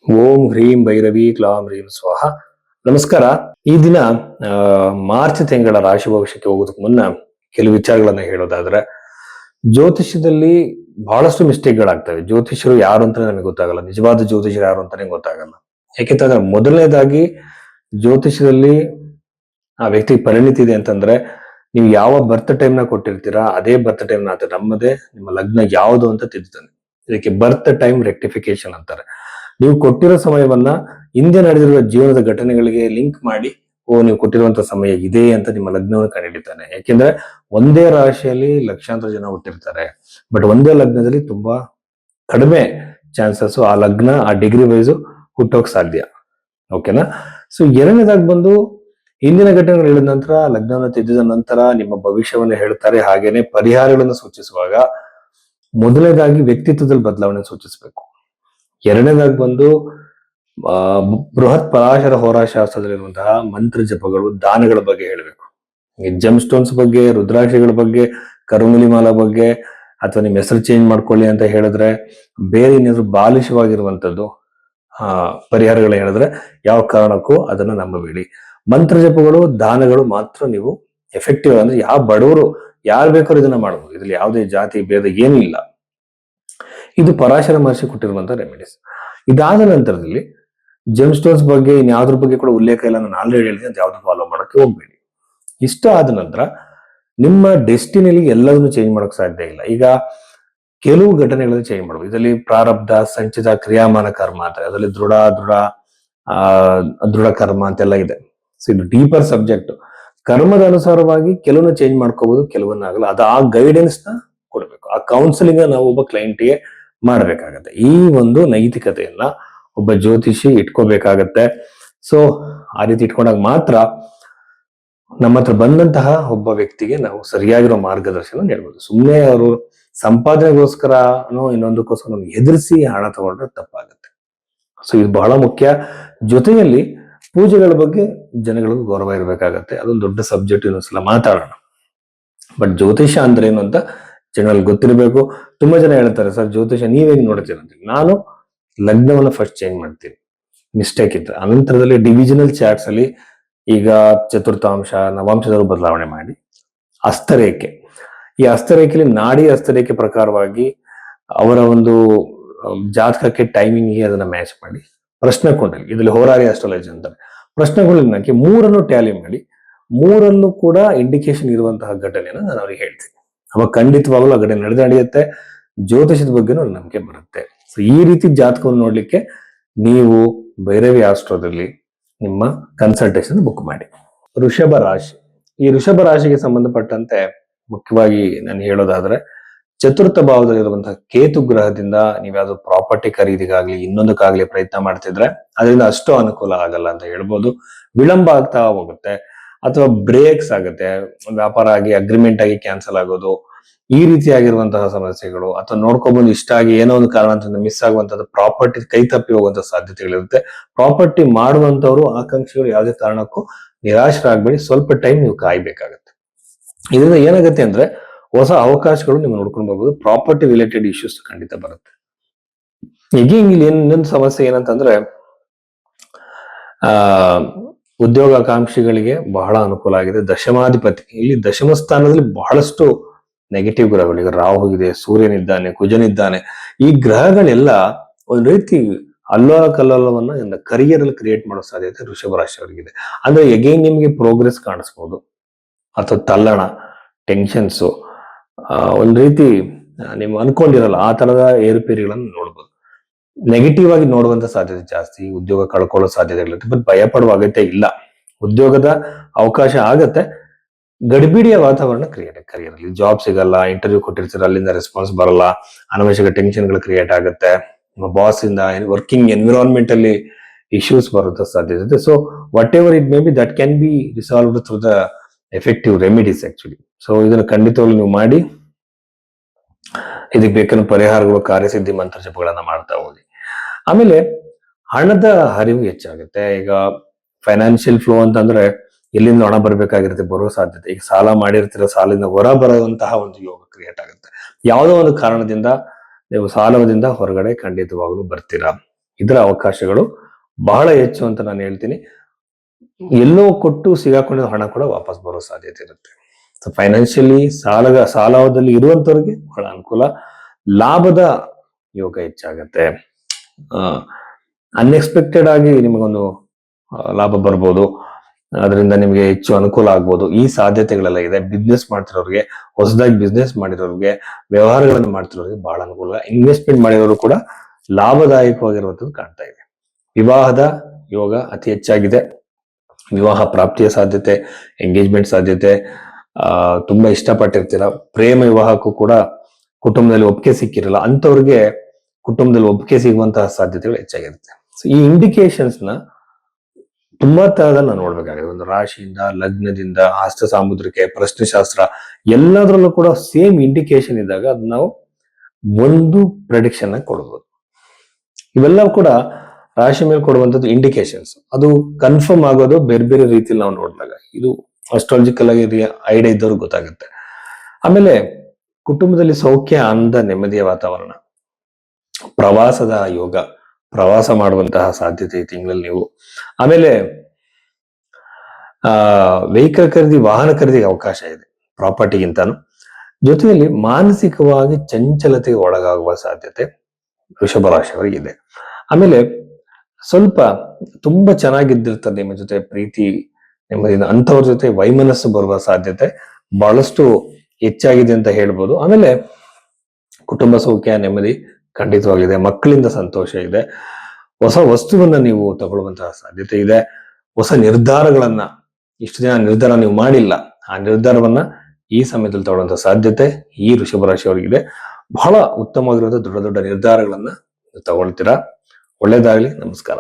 ಓಂ ಹ್ರೀಂ ಭೈರವಿ ಕ್ಲಾಂ ಹ್ರೀಂ ಸ್ವಾಹ. ನಮಸ್ಕಾರ. ಈ ದಿನ ಮಾರ್ಚ್ ತಿಂಗಳ ರಾಶಿ ಭವಿಷ್ಯಕ್ಕೆ ಹೋಗೋದಕ್ಕೆ ಮುನ್ನ ಕೆಲವು ವಿಚಾರಗಳನ್ನ ಹೇಳೋದಾದ್ರೆ, ಜ್ಯೋತಿಷ್ಯದಲ್ಲಿ ಬಹಳಷ್ಟು ಮಿಸ್ಟೇಕ್ಗಳಾಗ್ತವೆ. ಜ್ಯೋತಿಷರು ಯಾರು ಅಂತ ನಮಗೆ ಗೊತ್ತಾಗಲ್ಲ, ನಿಜವಾದ ಜ್ಯೋತಿಷರು ಯಾರು ಅಂತಾನೆ ಗೊತ್ತಾಗಲ್ಲ. ಯಾಕೆಂತಂದ್ರೆ ಮೊದಲನೇದಾಗಿ ಜ್ಯೋತಿಷದಲ್ಲಿ ಆ ವ್ಯಕ್ತಿ ಪರಿಣಿತಿ ಇದೆ ಅಂತಂದ್ರೆ, ನೀವು ಯಾವ ಬರ್ತ್ ಟೈಮ್ ನ ಕೊಟ್ಟಿರ್ತೀರಾ ಅದೇ ಬರ್ತ್ ಟೈಮ್ ನ ನಮ್ಮದೇ ನಿಮ್ಮ ಲಗ್ನ ಯಾವುದು ಅಂತ ತಿದ್ದುತ್ತಾನೆ. ಇದಕ್ಕೆ ಬರ್ತ್ ಟೈಮ್ ರೆಕ್ಟಿಫಿಕೇಶನ್ ಅಂತಾರೆ. ನೀವು ಕೊಟ್ಟಿರೋ ಸಮಯವನ್ನ ಹಿಂದೆ ನಡೆದಿರುವ ಜೀವನದ ಘಟನೆಗಳಿಗೆ ಲಿಂಕ್ ಮಾಡಿ, ನೀವು ಕೊಟ್ಟಿರುವಂತಹ ಸಮಯ ಇದೆ ಅಂತ ನಿಮ್ಮ ಲಗ್ನವನ್ನು ಕಂಡುಹಿಡಿತಾನೆ. ಯಾಕೆಂದ್ರೆ ಒಂದೇ ರಾಶಿಯಲ್ಲಿ ಲಕ್ಷಾಂತರ ಜನ ಹುಟ್ಟಿರ್ತಾರೆ, ಬಟ್ ಒಂದೇ ಲಗ್ನದಲ್ಲಿ ತುಂಬಾ ಕಡಿಮೆ ಚಾನ್ಸಸ್ ಆ ಲಗ್ನ ಆ ಡಿಗ್ರಿ ವೈಸ್ ಹುಟ್ಟೋಕ್ ಸಾಧ್ಯ. ಓಕೆನಾ? ಸೊ ಎರಡನೇದಾಗಿ ಬಂದು ಹಿಂದಿನ ಘಟನೆಗಳು ಹೇಳಿದ ನಂತರ, ಲಗ್ನವನ್ನು ತಿದ್ದಿದ ನಂತರ ನಿಮ್ಮ ಭವಿಷ್ಯವನ್ನು ಹೇಳ್ತಾರೆ. ಹಾಗೇನೆ ಪರಿಹಾರಗಳನ್ನು ಸೂಚಿಸುವಾಗ ಮೊದಲನೇದಾಗಿ ವ್ಯಕ್ತಿತ್ವದಲ್ಲಿ ಬದಲಾವಣೆ ಸೂಚಿಸಬೇಕು. ಎರಡನೇದಾಗಿ ಬಂದು ಬೃಹತ್ ಪರಾಶರ ಹೋರಾಶಾಸ್ತ್ರದಲ್ಲಿರುವಂತಹ ಮಂತ್ರ ಜಪಗಳು, ದಾನಗಳ ಬಗ್ಗೆ ಹೇಳಬೇಕು. ಈ ಜಮ್ ಸ್ಟೋನ್ಸ್ ಬಗ್ಗೆ, ರುದ್ರಾಕ್ಷಿಗಳ ಬಗ್ಗೆ, ಕರುಮುಲಿಮಾಲ ಬಗ್ಗೆ, ಅಥವಾ ನಿಮ್ಮ ಹೆಸರು ಚೇಂಜ್ ಮಾಡ್ಕೊಳ್ಳಿ ಅಂತ ಹೇಳಿದ್ರೆ, ಬೇರೆ ಏನಾದ್ರು ಬಾಲಿಶವಾಗಿರುವಂತದ್ದು ಪರಿಹಾರಗಳು ಹೇಳಿದ್ರೆ ಯಾವ ಕಾರಣಕ್ಕೂ ಅದನ್ನ ನಂಬಬೇಡಿ. ಮಂತ್ರ ಜಪಗಳು, ದಾನಗಳು ಮಾತ್ರ ನೀವು ಎಫೆಕ್ಟಿವ್. ಅಂದ್ರೆ ಯಾವ ಬಡವರು ಯಾರು ಬೇಕಾದ್ರೂ ಇದನ್ನ ಮಾಡಬಹುದು. ಇದ್ರಲ್ಲಿ ಯಾವುದೇ ಜಾತಿ ಭೇದ ಏನೂ ಇಲ್ಲ. ಇದು ಪರಾಶರ ಮಹರ್ಷಿ ಕೊಟ್ಟಿರುವಂತಹ ರೆಮಿಡೀಸ್. ಇದಾದ ನಂತರದಲ್ಲಿ ಜೆಮ್ ಸ್ಟೋನ್ಸ್ ಬಗ್ಗೆ ಇನ್ಯಾವ್ದ್ರ ಬಗ್ಗೆ ಕೂಡ ಉಲ್ಲೇಖ ಇಲ್ಲ, ನಾನು ಆಲ್ರೆಡಿ ಹೇಳಿದೆ, ಅಂತ ಯಾವ್ದು ಫಾಲೋ ಮಾಡಕ್ಕೆ ಹೋಗ್ಬೇಡಿ. ಇಷ್ಟ ಆದ ನಂತರ ನಿಮ್ಮ ಡೆಸ್ಟಿನಿಯಲ್ಲಿ ಎಲ್ಲದನ್ನು ಚೇಂಜ್ ಮಾಡಕ್ ಸಾಧ್ಯ ಇಲ್ಲ. ಈಗ ಕೆಲವು ಘಟನೆಗಳನ್ನು ಚೇಂಜ್ ಮಾಡಬಹುದು. ಇದರಲ್ಲಿ ಪ್ರಾರಬ್ಧ, ಸಂಚಿತ, ಕ್ರಿಯಾಮಾನ ಕರ್ಮ ಅಂತ, ಅದರಲ್ಲಿ ದೃಢ ಕರ್ಮ ಅಂತೆಲ್ಲ ಇದೆ. ಸೊ ಇದು ಡೀಪರ್ ಸಬ್ಜೆಕ್ಟ್. ಕರ್ಮದ ಅನುಸಾರವಾಗಿ ಕೆಲವನ್ನ ಚೇಂಜ್ ಮಾಡ್ಕೋಬಹುದು, ಕೆಲವನ್ನ ಆಗಲ್ಲ. ಅದು ಆ ಗೈಡೆನ್ಸ್ ನ ಕೊಡ್ಬೇಕು. ಆ ಕೌನ್ಸಿಲಿಂಗ್ ನಾವು ಒಬ್ಬ ಕ್ಲೈಂಟ್ಗೆ ಮಾಡ್ಬೇಕಾಗತ್ತೆ. ಈ ಒಂದು ನೈತಿಕತೆಯನ್ನ ಒಬ್ಬ ಜ್ಯೋತಿಷಿ ಇಟ್ಕೋಬೇಕಾಗತ್ತೆ. ಸೊ ಆ ರೀತಿ ಇಟ್ಕೊಂಡಾಗ ಮಾತ್ರ ನಮ್ಮ ಹತ್ರ ಬಂದಂತಹ ಒಬ್ಬ ವ್ಯಕ್ತಿಗೆ ನಾವು ಸರಿಯಾಗಿರೋ ಮಾರ್ಗದರ್ಶನ ನೀಡಬಹುದು. ಸುಮ್ಮನೆ ಅವರು ಸಂಪಾದನೆಗೋಸ್ಕರ ಇನ್ನೊಂದಕ್ಕೋಸ್ಕರ ಎದುರಿಸಿ ಹಣ ತಗೊಂಡ್ರೆ ತಪ್ಪಾಗುತ್ತೆ. ಸೊ ಇದು ಬಹಳ ಮುಖ್ಯ. ಜೊತೆಯಲ್ಲಿ ಪೂಜೆಗಳ ಬಗ್ಗೆ ಜನಗಳಿಗೂ ಗೌರವ ಇರಬೇಕಾಗತ್ತೆ. ಅದೊಂದು ದೊಡ್ಡ ಸಬ್ಜೆಕ್ಟ್, ಇನ್ನೊಂದ್ಸಲ ಮಾತಾಡೋಣ. ಬಟ್ ಜ್ಯೋತಿಷ ಅಂದ್ರೆ ಏನು ಅಂತ ಜನರಲ್ಲಿ ಗೊತ್ತಿರಬೇಕು. ತುಂಬಾ ಜನ ಹೇಳ್ತಾರೆ, ಸರ್ ಜ್ಯೋತಿಷ ನೀವೇಗೆ ನೋಡ್ತೀರ ಅಂತ. ನಾನು ಲಗ್ನವನ್ನ ಫಸ್ಟ್ ಚೇಂಜ್ ಮಾಡ್ತೀನಿ, ಮಿಸ್ಟೇಕ್ ಇದ್ರೆ. ಅನಂತರದಲ್ಲಿ ಡಿವಿಷನಲ್ ಚಾರ್ಟ್ಸ್ ಅಲ್ಲಿ ಈಗ ಚತುರ್ಥಾಂಶ, ನವಾಂಶದವರು ಬದಲಾವಣೆ ಮಾಡಿ ಹಸ್ತರೇಖೆ, ಈ ಹಸ್ತರೇಖೆಯಲ್ಲಿ ನಾಡಿ ಹಸ್ತರೇಖೆ ಪ್ರಕಾರವಾಗಿ ಅವರ ಒಂದು ಜಾತಕಕ್ಕೆ ಟೈಮಿಂಗ್ಗೆ ಅದನ್ನ ಮ್ಯಾಚ್ ಮಾಡಿ ಪ್ರಶ್ನೆ ಕೊಂಡಲ್ಲಿ, ಇದರಲ್ಲಿ ಹೋರಾರಿ ಆಸ್ಟ್ರಾಲಜಿ ಅಂತಾರೆ, ಪ್ರಶ್ನೆ ಕೊಂಡಲ್ಲಿ ಮೂರನ್ನು ಟ್ಯಾಲಿ ಮಾಡಿ, ಮೂರನ್ನು ಕೂಡ ಇಂಡಿಕೇಶನ್ ಇರುವಂತಹ ಘಟನೆಯನ್ನು ನಾನು ಅವ್ರಿಗೆ ಹೇಳ್ತೀನಿ. ಅವಾಗ ಖಂಡಿತವಾಗಲೂ ಆ ಘಟನೆ ನಡೆಯುತ್ತೆ. ಜ್ಯೋತಿಷದ ಬಗ್ಗೆನೂ ನಂಬಿಕೆ ಬರುತ್ತೆ. ಸೊ ಈ ರೀತಿ ಜಾತಕವನ್ನು ನೋಡ್ಲಿಕ್ಕೆ ನೀವು ಭೈರವಿ ಆಸ್ಟ್ರೋದಲ್ಲಿ ನಿಮ್ಮ ಕನ್ಸಲ್ಟೇಷನ್ ಬುಕ್ ಮಾಡಿ. ವೃಷಭ ರಾಶಿ. ಈ ವೃಷಭ ರಾಶಿಗೆ ಸಂಬಂಧಪಟ್ಟಂತೆ ಮುಖ್ಯವಾಗಿ ನಾನು ಹೇಳೋದಾದ್ರೆ, ಚತುರ್ಥ ಭಾವದಲ್ಲಿರುವಂತಹ ಕೇತು ಗ್ರಹದಿಂದ ನೀವ್ಯಾವ್ದು ಪ್ರಾಪರ್ಟಿ ಖರೀದಿಗಾಗ್ಲಿ ಇನ್ನೊಂದಕ್ಕಾಗ್ಲಿ ಪ್ರಯತ್ನ ಮಾಡ್ತಿದ್ರೆ ಅದರಿಂದ ಅಷ್ಟು ಅನುಕೂಲ ಆಗಲ್ಲ ಅಂತ ಹೇಳ್ಬೋದು. ವಿಳಂಬ ಆಗ್ತಾ ಹೋಗುತ್ತೆ, ಅಥವಾ ಬ್ರೇಕ್ಸ್ ಆಗುತ್ತೆ, ವ್ಯಾಪಾರ ಆಗಿ ಅಗ್ರಿಮೆಂಟ್ ಆಗಿ ಕ್ಯಾನ್ಸಲ್ ಆಗೋದು, ಈ ರೀತಿಯಾಗಿರುವಂತಹ ಸಮಸ್ಯೆಗಳು, ಅಥವಾ ನೋಡ್ಕೊಬಂದು ಇಷ್ಟ ಆಗಿ ಏನೋ ಒಂದು ಕಾರಣದಿಂದ ಮಿಸ್ ಆಗುವಂತದ್ದು, ಪ್ರಾಪರ್ಟಿ ಕೈ ತಪ್ಪಿ ಹೋಗುವಂತ ಸಾಧ್ಯತೆಗಳಿರುತ್ತೆ. ಪ್ರಾಪರ್ಟಿ ಮಾಡುವಂತವ್ರು, ಆಕಾಂಕ್ಷಿಗಳು ಯಾವುದೇ ಕಾರಣಕ್ಕೂ ನಿರಾಶರಾಗಬೇಡಿ. ಸ್ವಲ್ಪ ಟೈಮ್ ನೀವು ಕಾಯ್ಬೇಕಾಗತ್ತೆ. ಇದರಿಂದ ಏನಾಗುತ್ತೆ ಅಂದ್ರೆ ಹೊಸ ಅವಕಾಶಗಳು ನೀವು ನೋಡ್ಕೊಂಡು ಬರ್ಬೋದು. ಪ್ರಾಪರ್ಟಿ ರಿಲೇಟೆಡ್ ಇಶ್ಯೂಸ್ ಖಂಡಿತ ಬರುತ್ತೆ. ಈಗ ಇಲ್ಲಿ ಇನ್ನೊಂದು ಸಮಸ್ಯೆ ಏನಂತಂದ್ರೆ, ಉದ್ಯೋಗಾಕಾಂಕ್ಷಿಗಳಿಗೆ ಬಹಳ ಅನುಕೂಲ ಆಗಿದೆ. ದಶಮಾಧಿಪತಿ ಇಲ್ಲಿ ದಶಮ ಸ್ಥಾನದಲ್ಲಿ ಬಹಳಷ್ಟು ನೆಗೆಟಿವ್ ಗ್ರಹಗಳು, ಈಗ ರಾಹು ಇದೆ, ಸೂರ್ಯನಿದ್ದಾನೆ, ಕುಜನಿದ್ದಾನೆ. ಈ ಗ್ರಹಗಳೆಲ್ಲ ಒಂದ್ ರೀತಿ ಅಲ್ಲೋಲ ಕಲ್ಲೋಲವನ್ನ ಕರಿಯರ್ ಅಲ್ಲಿ ಕ್ರಿಯೇಟ್ ಮಾಡೋ ಸಾಧ್ಯತೆ ವೃಷಭ ರಾಶಿಯವರಿಗಿದೆ. ಅಂದ್ರೆ ಎಗೈನ್ ನಿಮ್ಗೆ ಪ್ರೋಗ್ರೆಸ್ ಕಾಣಿಸ್ಬೋದು, ಅಥವಾ ತಲ್ಲಣ, ಟೆನ್ಷನ್ಸು, ಒಂದ್ ರೀತಿ ನೀವು ಅನ್ಕೊಂಡಿರಲ್ಲ ಆ ತರದ ಏರುಪೇರುಗಳನ್ನು ನೋಡ್ಬೋದು. ನೆಗೆಟಿವ್ ಆಗಿ ನೋಡುವಂತ ಸಾಧ್ಯತೆ ಜಾಸ್ತಿ, ಉದ್ಯೋಗ ಕಳ್ಕೊಳ್ಳೋ ಸಾಧ್ಯತೆಗಳಿರುತ್ತೆ. ಬಟ್ ಭಯ ಪಡುವ ಅಗತ್ಯ ಇಲ್ಲ. ಉದ್ಯೋಗದ ಅವಕಾಶ ಆಗತ್ತೆ. ಗಡಿಬಿಡಿಯ ವಾತಾವರಣ ಕರಿಯರ್ ಅಲ್ಲಿ ಜಾಬ್ ಸಿಗಲ್ಲ, ಇಂಟರ್ವ್ಯೂ ಕೊಟ್ಟಿರ್ತೀರ ಅಲ್ಲಿಂದ ರೆಸ್ಪಾನ್ಸ್ ಬರಲ್ಲ, ಅನವಶ್ಯಕ ಟೆನ್ಷನ್ಗಳು ಕ್ರಿಯೇಟ್ ಆಗುತ್ತೆ, ನಿಮ್ಮ ಬಾಸ್ ಇಂದ ವರ್ಕಿಂಗ್ ಎನ್ವಿರಾನ್ಮೆಂಟ್ ಅಲ್ಲಿ ಇಶ್ಯೂಸ್ ಬರುತ್ತೆ ಸಾಧ್ಯತೆ. So what ever it may be, that can be resolved through the effective remedies actually. So ಇದನ್ನು ಖಂಡಿತವಾಗ್ಲೂ ನೀವು ಮಾಡಿ, ಇದಕ್ಕೆ ಬೇಕಾದ ಪರಿಹಾರಗಳು, ಕಾರ್ಯಸಿದ್ಧಿ ಮಂತ್ರ ಜಪಗಳನ್ನ ಮಾಡ್ತಾ ಹೋಗಿ. ಆಮೇಲೆ ಹಣದ ಹರಿವು ಹೆಚ್ಚಾಗುತ್ತೆ. ಈಗ ಫೈನಾನ್ಷಿಯಲ್ ಫ್ಲೋ ಅಂತಂದ್ರೆ ಎಲ್ಲಿಂದ ಹಣ ಬರ್ಬೇಕಾಗಿರುತ್ತೆ, ಬರೋ ಸಾಧ್ಯತೆ. ಈಗ ಸಾಲ ಮಾಡಿರ್ತೀರ, ಸಾಲದಿಂದ ಹೊರ ಬರುವಂತಹ ಒಂದು ಯೋಗ ಕ್ರಿಯೇಟ್ ಆಗುತ್ತೆ. ಯಾವುದೋ ಒಂದು ಕಾರಣದಿಂದ ನೀವು ಸಾಲದಿಂದ ಹೊರಗಡೆ ಖಂಡಿತವಾಗ್ಲೂ ಬರ್ತೀರಾ. ಇದರ ಅವಕಾಶಗಳು ಬಹಳ ಹೆಚ್ಚು ಅಂತ ನಾನು ಹೇಳ್ತೀನಿ. ಎಲ್ಲೋ ಕೊಟ್ಟು ಸಿಗಾಕೊಂಡಿರೋ ಹಣ ಕೂಡ ವಾಪಸ್ ಬರೋ ಸಾಧ್ಯತೆ ಇರುತ್ತೆ. ಸೊ ಫೈನಾನ್ಷಿಯಲಿ ಸಾಲದಲ್ಲಿ ಇರುವಂತವ್ರಿಗೆ ಬಹಳ ಅನುಕೂಲ, ಲಾಭದ ಯೋಗ ಹೆಚ್ಚಾಗತ್ತೆ. ಅನ್ಎಕ್ಸ್ಪೆಕ್ಟೆಡ್ ಆಗಿ ನಿಮಗೊಂದು ಲಾಭ ಬರ್ಬೋದು, ಅದರಿಂದ ನಿಮಗೆ ಹೆಚ್ಚು ಅನುಕೂಲ ಆಗ್ಬೋದು. ಈ ಸಾಧ್ಯತೆಗಳೆಲ್ಲ ಇದೆ. ಬಿಸ್ನೆಸ್ ಮಾಡ್ತಿರೋರಿಗೆ, ಹೊಸದಾಗಿ ಬಿಸ್ನೆಸ್ ಮಾಡಿರೋರಿಗೆ, ವ್ಯವಹಾರಗಳನ್ನು ಮಾಡ್ತಿರೋರಿಗೆ ಬಹಳ ಅನುಕೂಲ. ಇನ್ವೆಸ್ಟ್ಮೆಂಟ್ ಮಾಡಿರೋರು ಕೂಡ ಲಾಭದಾಯಕವಾಗಿರುವಂತದ್ದು ಕಾಣ್ತಾ ಇದೆ. ವಿವಾಹದ ಯೋಗ ಅತಿ ಹೆಚ್ಚಾಗಿದೆ. ವಿವಾಹ ಪ್ರಾಪ್ತಿಯ ಸಾಧ್ಯತೆ, ಎಂಗೇಜ್ಮೆಂಟ್ ಸಾಧ್ಯತೆ, ತುಂಬಾ ಇಷ್ಟಪಟ್ಟಿರ್ತೀರ, ಪ್ರೇಮ ವಿವಾಹಕ್ಕೂ ಕೂಡ ಕುಟುಂಬದಲ್ಲಿ ಒಪ್ಪಿಗೆ ಸಿಕ್ಕಿರಲ್ಲ, ಅಂತವ್ರಿಗೆ ಕುಟುಂಬದಲ್ಲಿ ಒಪ್ಪಿಗೆ ಸಿಗುವಂತಹ ಸಾಧ್ಯತೆಗಳು ಹೆಚ್ಚಾಗಿರುತ್ತೆ. ಸೊ ಈ ಇಂಡಿಕೇಶನ್ಸ್ ನ ತುಂಬಾ ತರದಲ್ಲಿ ನಾವು ನೋಡ್ಬೇಕಾಗಿದೆ. ಒಂದು ರಾಶಿಯಿಂದ, ಲಗ್ನದಿಂದ, ಹಸ್ತ ಸಾಮುದ್ರಿಕೆ, ಪ್ರಶ್ನೆಶಾಸ್ತ್ರ ಎಲ್ಲದರಲ್ಲೂ ಕೂಡ ಸೇಮ್ ಇಂಡಿಕೇಶನ್ ಇದ್ದಾಗ ಅದು ನಾವು ಒಂದು ಪ್ರೆಡಿಕ್ಷನ್ ಕೊಡಬಹುದು. ಇವೆಲ್ಲ ಕೂಡ ರಾಶಿ ಮೇಲೆ ಕೊಡುವಂತದ್ದು ಇಂಡಿಕೇಶನ್ಸ್. ಅದು ಕನ್ಫರ್ಮ್ ಆಗೋದು ಬೇರೆ ಬೇರೆ ರೀತಿಯಲ್ಲಿ ನಾವು ನೋಡಿದಾಗ, ಇದು ಅಸ್ಟ್ರಾಲಜಿಕಲ್ ಆಗಿ ಐಡಿಯಾ ಇದ್ದವ್ರಿಗೆ ಗೊತ್ತಾಗುತ್ತೆ. ಆಮೇಲೆ ಕುಟುಂಬದಲ್ಲಿ ಸೌಖ್ಯ, ಆನಂದ, ನೆಮ್ಮದಿಯ ವಾತಾವರಣ, ಪ್ರವಾಸದ ಯೋಗ, ಪ್ರವಾಸ ಮಾಡುವಂತಹ ಸಾಧ್ಯತೆ ಈ ತಿಂಗಳಲ್ಲಿ ನೀವು. ಆಮೇಲೆ ವೆಹಿಕಲ್ ಖರೀದಿ, ವಾಹನ ಖರೀದಿಗೆ ಅವಕಾಶ ಇದೆ ಪ್ರಾಪರ್ಟಿಗಿಂತಾನು. ಜೊತೆಯಲ್ಲಿ ಮಾನಸಿಕವಾಗಿ ಚಂಚಲತೆಗೆ ಒಳಗಾಗುವ ಸಾಧ್ಯತೆ ವೃಷಭ ರಾಶಿಯವರಿಗೆ ಇದೆ. ಆಮೇಲೆ ಸ್ವಲ್ಪ ತುಂಬಾ ಚೆನ್ನಾಗಿದ್ದಿರ್ತದೆ ನಿಮ್ಮ ಜೊತೆ ಪ್ರೀತಿ ನೆಮ್ಮದಿಯಿಂದ, ಅಂತವ್ರ ಜೊತೆ ವೈಮನಸ್ಸು ಬರುವ ಸಾಧ್ಯತೆ ಬಹಳಷ್ಟು ಹೆಚ್ಚಾಗಿದೆ ಅಂತ ಹೇಳ್ಬೋದು. ಆಮೇಲೆ ಕುಟುಂಬ ಸೌಖ್ಯ, ನೆಮ್ಮದಿ ಖಂಡಿತವಾಗಿದೆ. ಮಕ್ಕಳಿಂದ ಸಂತೋಷ ಇದೆ. ಹೊಸ ವಸ್ತುವನ್ನ ನೀವು ತಗೊಳ್ಳುವಂತಹ ಸಾಧ್ಯತೆ ಇದೆ. ಹೊಸ ನಿರ್ಧಾರಗಳನ್ನ, ಇಷ್ಟು ದಿನ ನಿರ್ಧಾರ ನೀವು ಮಾಡಿಲ್ಲ, ಆ ನಿರ್ಧಾರವನ್ನ ಈ ಸಮಯದಲ್ಲಿ ತಗೊಳ್ಳುವಂತಹ ಸಾಧ್ಯತೆ ಈ ವೃಷಭ ರಾಶಿಯವರಿಗಿದೆ. ಬಹಳ ಉತ್ತಮವಾಗಿರುವಂತಹ ದೊಡ್ಡ ದೊಡ್ಡ ನಿರ್ಧಾರಗಳನ್ನ ತಗೊಳ್ತೀರಾ. ಒಳ್ಳೇದಾಗ್ಲಿ. ನಮಸ್ಕಾರ.